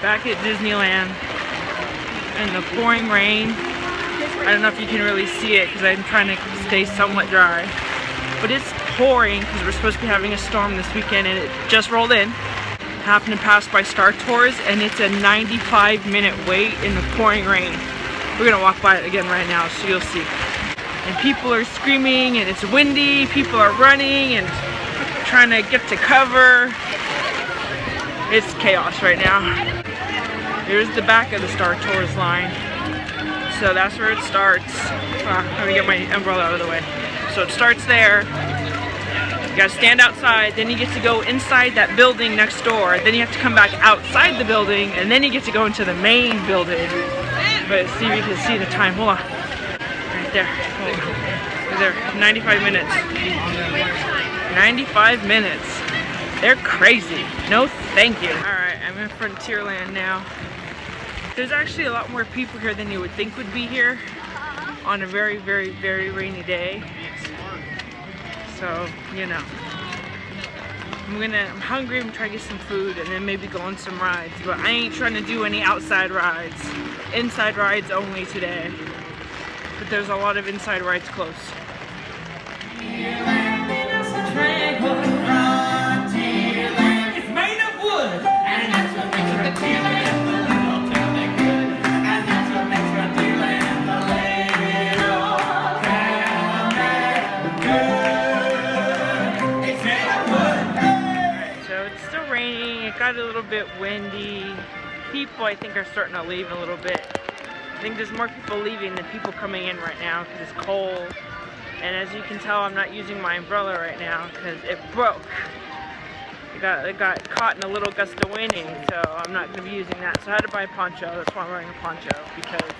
Back at Disneyland in the pouring rain. I don't know if you can really see it because I'm trying to stay somewhat dry. But it's pouring because we're supposed to be having a storm this weekend and it just rolled in. Happened to pass by Star Tours and it's a 95-minute wait in the pouring rain. We're gonna walk by it again right now so you'll see. And people are screaming and it's windy, people are running and trying to get to cover. It's chaos right now. Here's the back of the Star Tours line. So that's where it starts. Let me get my umbrella out of the way. So it starts there. You gotta stand outside, then you get to go inside that building next door. Then you have to come back outside the building, and then you get to go into the main building. But see if you can see the time. Hold on. Right there. Right there. 95 minutes. 95 minutes. They're crazy. No thank you. Alright, I'm in Frontierland now. There's actually a lot more people here than you would think would be here on a very, very, very rainy day. So, you know. I'm hungry, I'm trying to get some food and then maybe go on some rides. But I ain't trying to do any outside rides. Inside rides only today. But there's a lot of inside rides close. Got a little bit windy. People I think are starting to leave a little bit. I think there's more people leaving than people coming in right now because it's cold. And as you can tell, I'm not using my umbrella right now because it broke. It got caught in a little gust of wind, so I'm not going to be using that. So I had to buy a poncho. That's why I'm wearing a poncho because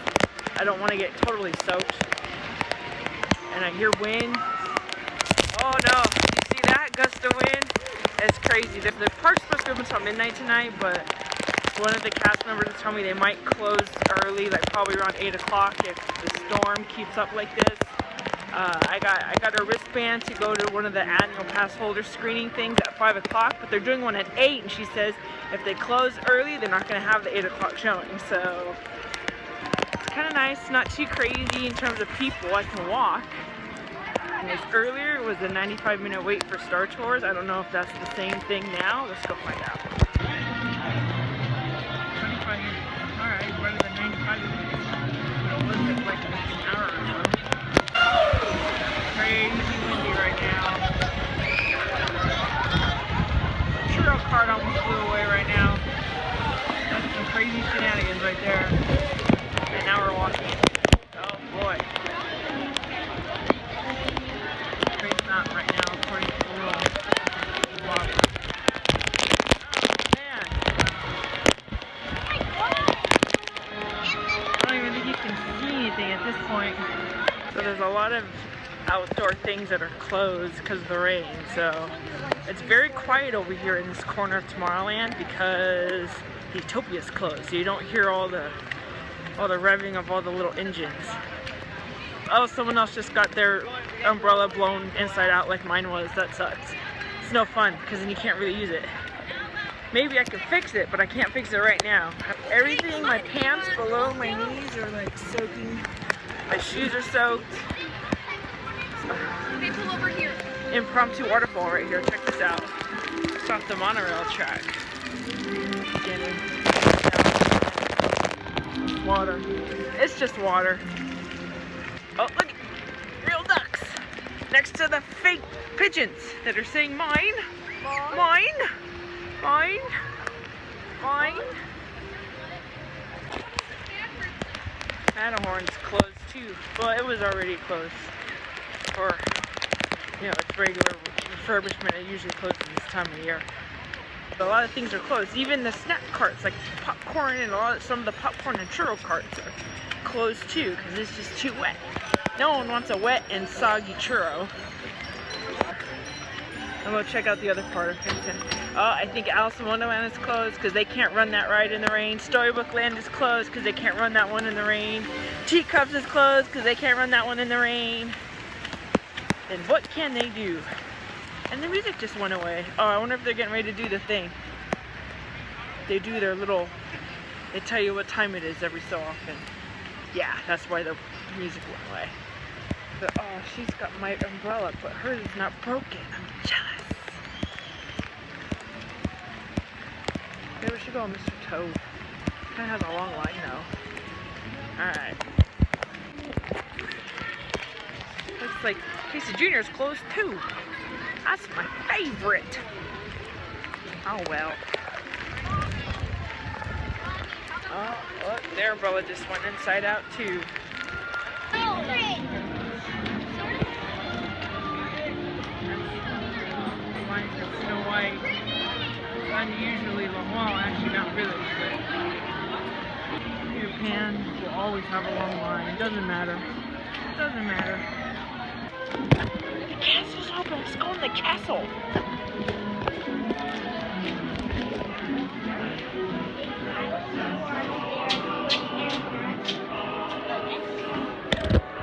I don't want to get totally soaked. And I hear wind. Oh no! You see that gust of wind? It's crazy. The park's supposed to open until midnight tonight, but one of the cast members told me they might close early, like probably around 8 o'clock if the storm keeps up like this. I got a wristband to go to one of the annual pass holder screening things at 5 o'clock, but they're doing one at 8, and she says if they close early, they're not going to have the 8 o'clock showing. So it's kind of nice, not too crazy in terms of people. I can walk. Earlier it was a 95-minute wait for Star Tours. I don't know if that's the same thing now. Let's go find out. 25 minutes. Alright, rather than 95 minutes. It was like an hour ago. Crazy windy right now. Churro cart almost flew away right now. That's some crazy shenanigans right there. And now we're walking. Oh boy. Right now, according to the rules. Wow. Oh, man. I don't even think you can see anything at this point. So there's a lot of outdoor things that are closed because of the rain. So it's very quiet over here in this corner of Tomorrowland because Utopia's closed. So you don't hear all the revving of all the little engines. Oh, someone else just got their umbrella blown inside out like mine was. That sucks. It's no fun because then you can't really use it. Maybe I can fix it, but I can't fix it right now. Everything, my pants below my knees are like soaking. My shoes are soaked. People over here. Impromptu waterfall right here. Check this out. It's off the monorail track. Water. It's just water. Oh, look! Real ducks! Next to the fake pigeons that are saying mine! Mine! Mine! Mine! Matterhorn's closed too. Well, it was already closed. For, you know, its regular refurbishment. It usually closes this time of year. But a lot of things are closed. Even the snack carts, like popcorn and some of the popcorn and churro carts are closed too because it's just too wet. No one wants a wet and soggy churro. I'm gonna check out the other part of Hinton. Oh, I think Alice in Wonderland is closed because they can't run that ride in the rain. Storybook Land is closed because they can't run that one in the rain. Teacups is closed because they can't run that one in the rain. Then what can they do? And the music just went away. Oh, I wonder if they're getting ready to do the thing. They do their little They tell you what time it is every so often. Yeah, that's why the music went away. But oh, she's got my umbrella, but hers is not broken. I'm jealous. Okay, where should go, Mr. Toad? Kind of has a long line though. Alright. Looks like Casey Jr. is closed too. That's my favorite. Oh well. Oh, look, their umbrella just went inside out too. Mine's got Snow White. It's unusually long. Well, actually not really, but Japan will always have a long line. It doesn't matter. It doesn't matter. The castle's open. Let's go in the castle.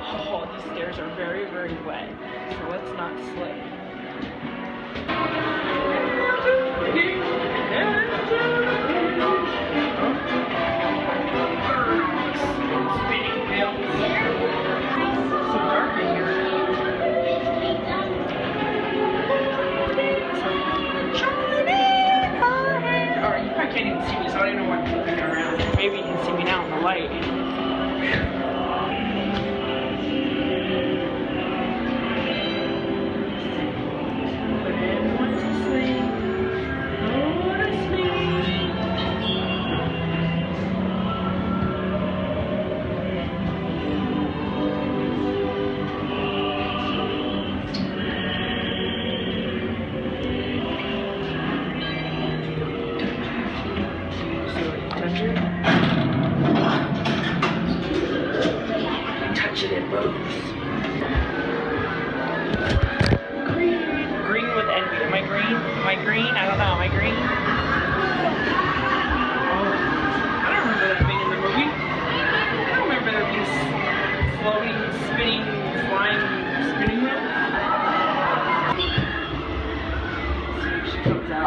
Oh, these stairs are very, very wet, so let's not slip. So dark in here. Alright, you probably can't even see me, so I don't know why I'm looking around. Maybe you can see me now in the light. Touch it, it moves. Green with envy. Am I green? Am I green? I don't know. Am I green? Oh, I don't remember that being in the movie. I don't remember there being floating, spinning, flying, spinning wheels. Let's see if she comes out.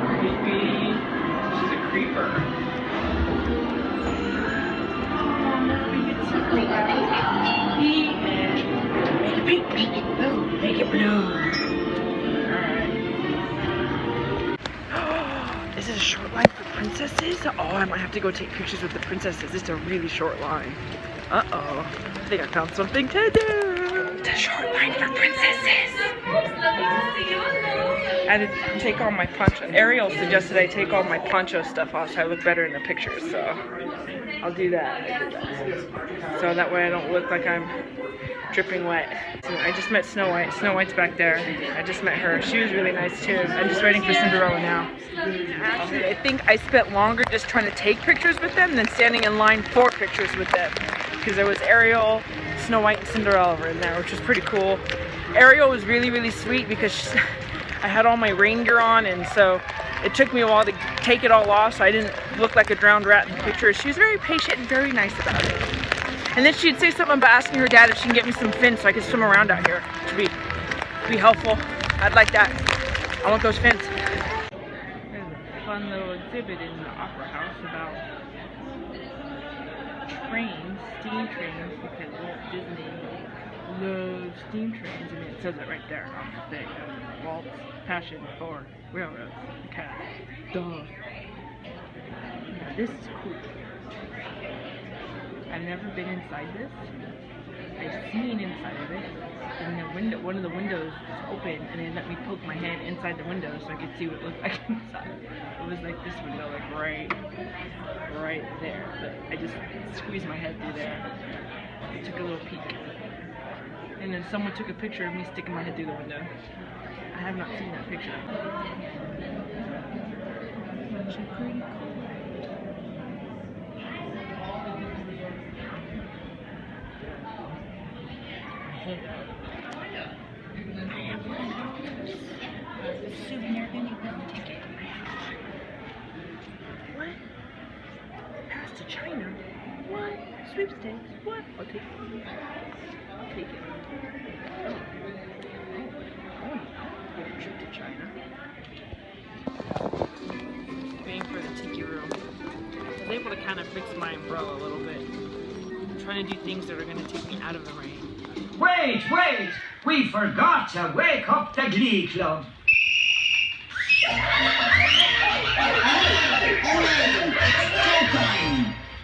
Creepy. She's a creeper. Make it pink, make it blue, make it blue. Alright. Is it a short line for princesses? Oh, I might have to go take pictures with the princesses. It's a really short line. Uh-oh. I think I found something to do. It's a short line for princesses. I had to take all my poncho. Ariel suggested I take all my poncho stuff off so I look better in the pictures, so I'll do that. So that way I don't look like I'm dripping wet. So I just met Snow White. Snow White's back there. I just met her. She was really nice too. I'm just waiting for Cinderella now. Actually, I think I spent longer just trying to take pictures with them than standing in line for pictures with them. Because there was Ariel, Snow White, and Cinderella were in there, which was pretty cool. Ariel was really, really sweet because I had all my rain gear on, and so it took me a while to take it all off so I didn't look like a drowned rat in the pictures. She was very patient and very nice about it. And then she'd say something about asking her dad if she can get me some fins so I could swim around out here, which would be helpful. I'd like that. I want those fins. There's a fun little exhibit in the Opera House about trains, steam trains, because Walt Disney loves steam trains. I mean, it says it right there on the thing. Walt's passion for railroads. Okay. Duh. Yeah, this is cool. I've never been inside this. I've seen inside of it. And the window, one of the windows was open, and they let me poke my head inside the window so I could see what it looked like inside. It was like this window, like right there. But I just squeezed my head through there. I took a little peek. And then someone took a picture of me sticking my head through the window. I have not seen that picture. Actually pretty cool. I have one of those. A souvenir anything ticket. What? Pass to China? What? Sweepstakes? What? I'll take it. I'll take it. Oh. Trip to China. kind of fix my umbrella a little bit. I'm trying to do things that are going to take me out of the rain. Wait, wait! We forgot to wake up the Glee Club.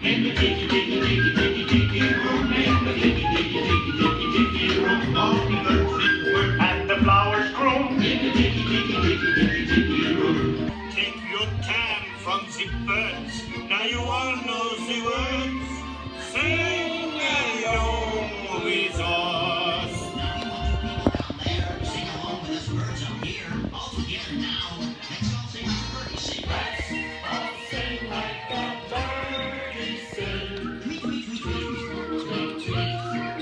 In the tiki tiki tiki tiki tiki room, in the tiki tiki tiki tiki tiki room, all the earth work and the flowers grow. In the tiki tiki tiki tiki tiki room. Take your time from the birds. Now you all know the words. Sing along with us. Down there, sing along with us birds up here. All together now. Let's all sing our birdie sing. Let's all sing like a birdie sing. Tweet, tweet, tweet, tweet. Tweet,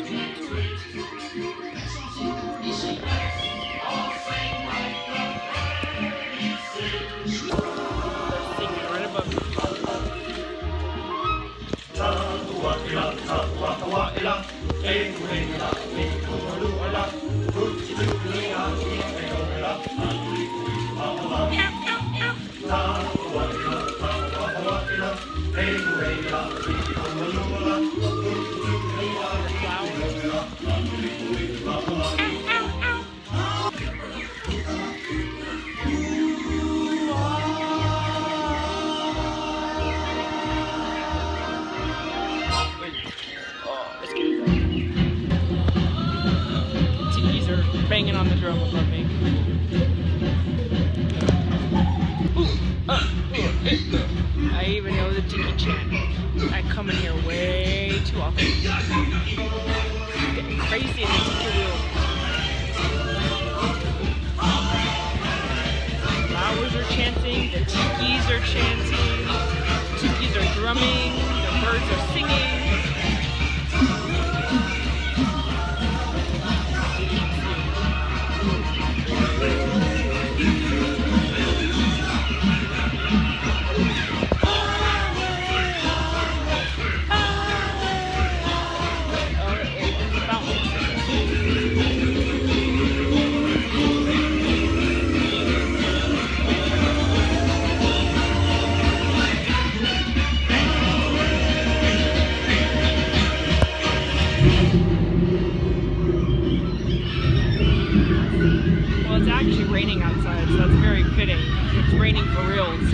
tweet, tweet, tweet. Let's all sing our birdie sing. Let's all sing like a birdie sing. They're singing right above me. Tikis are banging on the drum above me. I even know the tiki chant. I come in here way too often. It's getting crazy in the tiki wheel. Flowers are chanting, the tikis are chanting, tikis are drumming, the birds are singing. Well, it's actually raining outside, so that's very fitting. It's raining for reals.